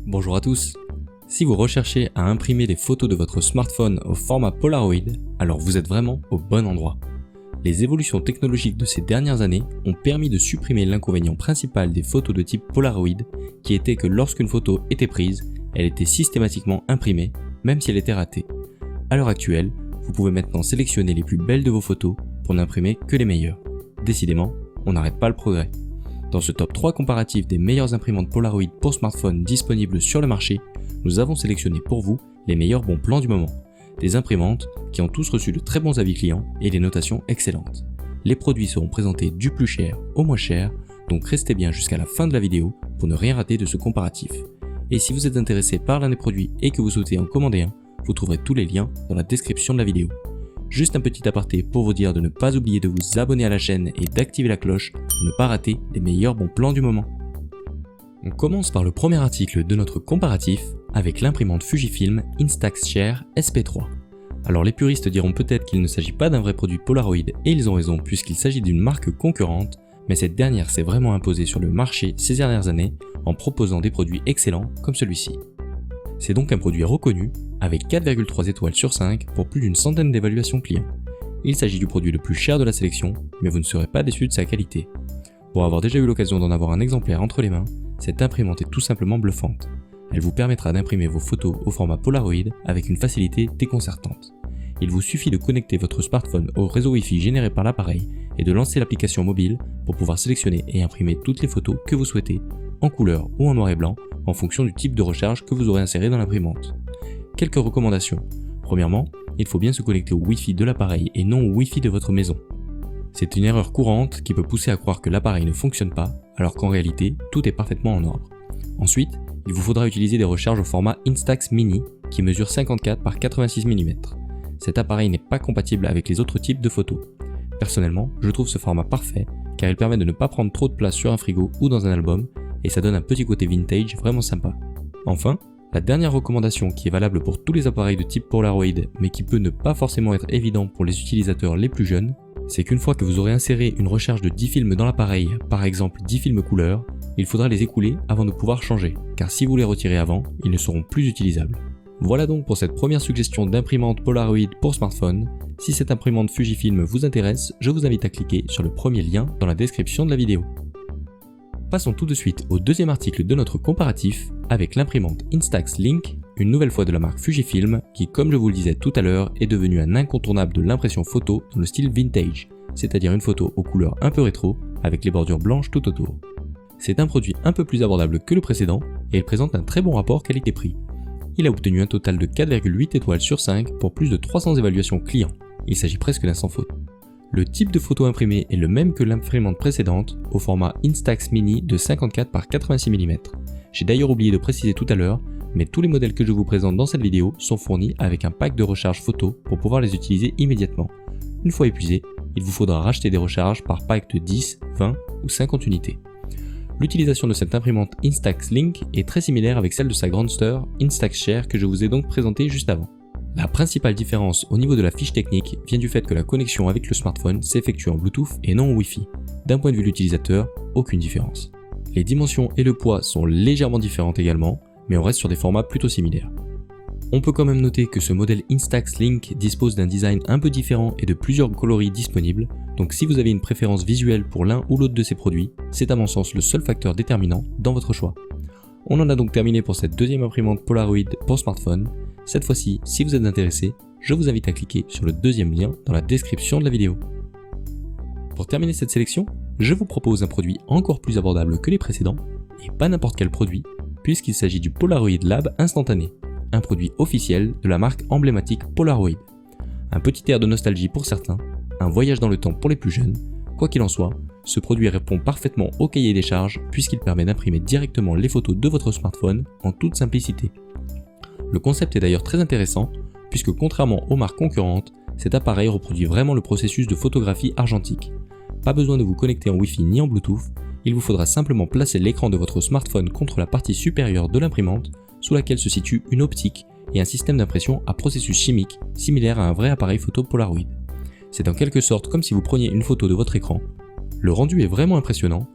Bonjour à tous. Si vous recherchez à imprimer des photos de votre smartphone au format Polaroid, alors vous êtes vraiment au bon endroit. Les évolutions technologiques de ces dernières années ont permis de supprimer l'inconvénient principal des photos de type Polaroid, qui était que lorsqu'une photo était prise, elle était systématiquement imprimée, même si elle était ratée. À l'heure actuelle, vous pouvez maintenant sélectionner les plus belles de vos photos pour n'imprimer que les meilleures. Décidément, on n'arrête pas le progrès. Dans ce top 3 comparatif des meilleures imprimantes Polaroid pour smartphone disponibles sur le marché, nous avons sélectionné pour vous les meilleurs bons plans du moment. Des imprimantes qui ont tous reçu de très bons avis clients et des notations excellentes. Les produits seront présentés du plus cher au moins cher, donc restez bien jusqu'à la fin de la vidéo pour ne rien rater de ce comparatif. Et si vous êtes intéressé par l'un des produits et que vous souhaitez en commander un, vous trouverez tous les liens dans la description de la vidéo. Juste un petit aparté pour vous dire de ne pas oublier de vous abonner à la chaîne et d'activer la cloche pour ne pas rater les meilleurs bons plans du moment. On commence par le premier article de notre comparatif avec l'imprimante Fujifilm Instax Share SP3. Alors les puristes diront peut-être qu'il ne s'agit pas d'un vrai produit Polaroid et ils ont raison puisqu'il s'agit d'une marque concurrente, mais cette dernière s'est vraiment imposée sur le marché ces dernières années en proposant des produits excellents comme celui-ci. C'est donc un produit reconnu avec 4,3 étoiles sur 5 pour plus d'une centaine d'évaluations clients. Il s'agit du produit le plus cher de la sélection, mais vous ne serez pas déçu de sa qualité. Pour avoir déjà eu l'occasion d'en avoir un exemplaire entre les mains, cette imprimante est tout simplement bluffante. Elle vous permettra d'imprimer vos photos au format Polaroid avec une facilité déconcertante. Il vous suffit de connecter votre smartphone au réseau Wi-Fi généré par l'appareil et de lancer l'application mobile pour pouvoir sélectionner et imprimer toutes les photos que vous souhaitez, en couleur ou en noir et blanc, en fonction du type de recharge que vous aurez inséré dans l'imprimante. Quelques recommandations. Premièrement, il faut bien se connecter au Wi-Fi de l'appareil et non au Wi-Fi de votre maison. C'est une erreur courante qui peut pousser à croire que l'appareil ne fonctionne pas, alors qu'en réalité, tout est parfaitement en ordre. Ensuite, il vous faudra utiliser des recharges au format Instax Mini qui mesure 54 par 86 mm. Cet appareil n'est pas compatible avec les autres types de photos. Personnellement, je trouve ce format parfait car il permet de ne pas prendre trop de place sur un frigo ou dans un album et ça donne un petit côté vintage vraiment sympa. Enfin, la dernière recommandation qui est valable pour tous les appareils de type Polaroid mais qui peut ne pas forcément être évident pour les utilisateurs les plus jeunes, c'est qu'une fois que vous aurez inséré une recharge de 10 films dans l'appareil, par exemple 10 films couleur, il faudra les écouler avant de pouvoir changer, car si vous les retirez avant, ils ne seront plus utilisables. Voilà donc pour cette première suggestion d'imprimante Polaroid pour smartphone. Si cette imprimante Fujifilm vous intéresse, je vous invite à cliquer sur le premier lien dans la description de la vidéo. Passons tout de suite au deuxième article de notre comparatif avec l'imprimante Instax Link, une nouvelle fois de la marque Fujifilm qui, comme je vous le disais tout à l'heure, est devenue un incontournable de l'impression photo dans le style vintage, c'est-à-dire une photo aux couleurs un peu rétro avec les bordures blanches tout autour. C'est un produit un peu plus abordable que le précédent et il présente un très bon rapport qualité-prix. Il a obtenu un total de 4,8 étoiles sur 5 pour plus de 300 évaluations clients. Il s'agit presque d'un sans faute. Le type de photo imprimée est le même que l'imprimante précédente, au format Instax Mini de 54 par 86 mm. J'ai d'ailleurs oublié de préciser tout à l'heure, mais tous les modèles que je vous présente dans cette vidéo sont fournis avec un pack de recharge photo pour pouvoir les utiliser immédiatement. Une fois épuisés, il vous faudra racheter des recharges par pack de 10, 20 ou 50 unités. L'utilisation de cette imprimante Instax Link est très similaire avec celle de sa grande sœur Instax Share que je vous ai donc présentée juste avant. La principale différence au niveau de la fiche technique vient du fait que la connexion avec le smartphone s'effectue en Bluetooth et non en Wi-Fi. D'un point de vue de l'utilisateur, aucune différence. Les dimensions et le poids sont légèrement différentes également, mais on reste sur des formats plutôt similaires. On peut quand même noter que ce modèle Instax Link dispose d'un design un peu différent et de plusieurs coloris disponibles, donc si vous avez une préférence visuelle pour l'un ou l'autre de ces produits, c'est à mon sens le seul facteur déterminant dans votre choix. On en a donc terminé pour cette deuxième imprimante Polaroid pour smartphone. Cette fois-ci, si vous êtes intéressé, je vous invite à cliquer sur le deuxième lien dans la description de la vidéo. Pour terminer cette sélection, je vous propose un produit encore plus abordable que les précédents, et pas n'importe quel produit, puisqu'il s'agit du Polaroid Lab instantané, un produit officiel de la marque emblématique Polaroid. Un petit air de nostalgie pour certains, un voyage dans le temps pour les plus jeunes, quoi qu'il en soit, ce produit répond parfaitement au cahier des charges puisqu'il permet d'imprimer directement les photos de votre smartphone en toute simplicité. Le concept est d'ailleurs très intéressant puisque contrairement aux marques concurrentes, cet appareil reproduit vraiment le processus de photographie argentique. Pas besoin de vous connecter en Wi-Fi ni en Bluetooth, il vous faudra simplement placer l'écran de votre smartphone contre la partie supérieure de l'imprimante sous laquelle se situe une optique et un système d'impression à processus chimique similaire à un vrai appareil photo Polaroid. C'est en quelque sorte comme si vous preniez une photo de votre écran. Le rendu est vraiment impressionnant,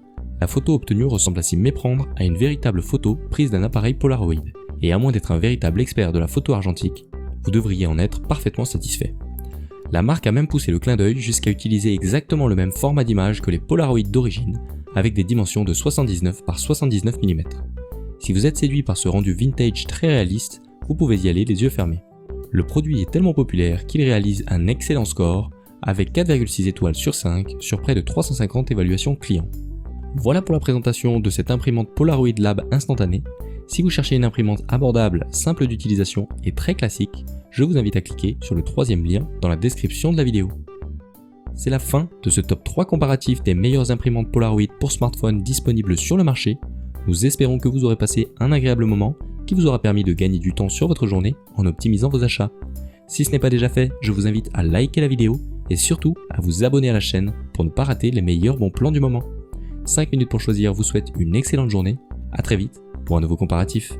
La photo obtenue ressemble à s'y méprendre à une véritable photo prise d'un appareil Polaroid, et à moins d'être un véritable expert de la photo argentique, vous devriez en être parfaitement satisfait. La marque a même poussé le clin d'œil jusqu'à utiliser exactement le même format d'image que les Polaroid d'origine, avec des dimensions de 79 par 79 mm. Si vous êtes séduit par ce rendu vintage très réaliste, vous pouvez y aller les yeux fermés. Le produit est tellement populaire qu'il réalise un excellent score, avec 4,6 étoiles sur 5 sur près de 350 évaluations clients. Voilà pour la présentation de cette imprimante Polaroid Lab instantanée. Si vous cherchez une imprimante abordable, simple d'utilisation et très classique, je vous invite à cliquer sur le troisième lien dans la description de la vidéo. C'est la fin de ce top 3 comparatif des meilleures imprimantes Polaroid pour smartphone disponibles sur le marché. Nous espérons que vous aurez passé un agréable moment qui vous aura permis de gagner du temps sur votre journée en optimisant vos achats. Si ce n'est pas déjà fait, je vous invite à liker la vidéo et surtout à vous abonner à la chaîne pour ne pas rater les meilleurs bons plans du moment. 5 minutes pour choisir vous souhaite une excellente journée, à très vite pour un nouveau comparatif.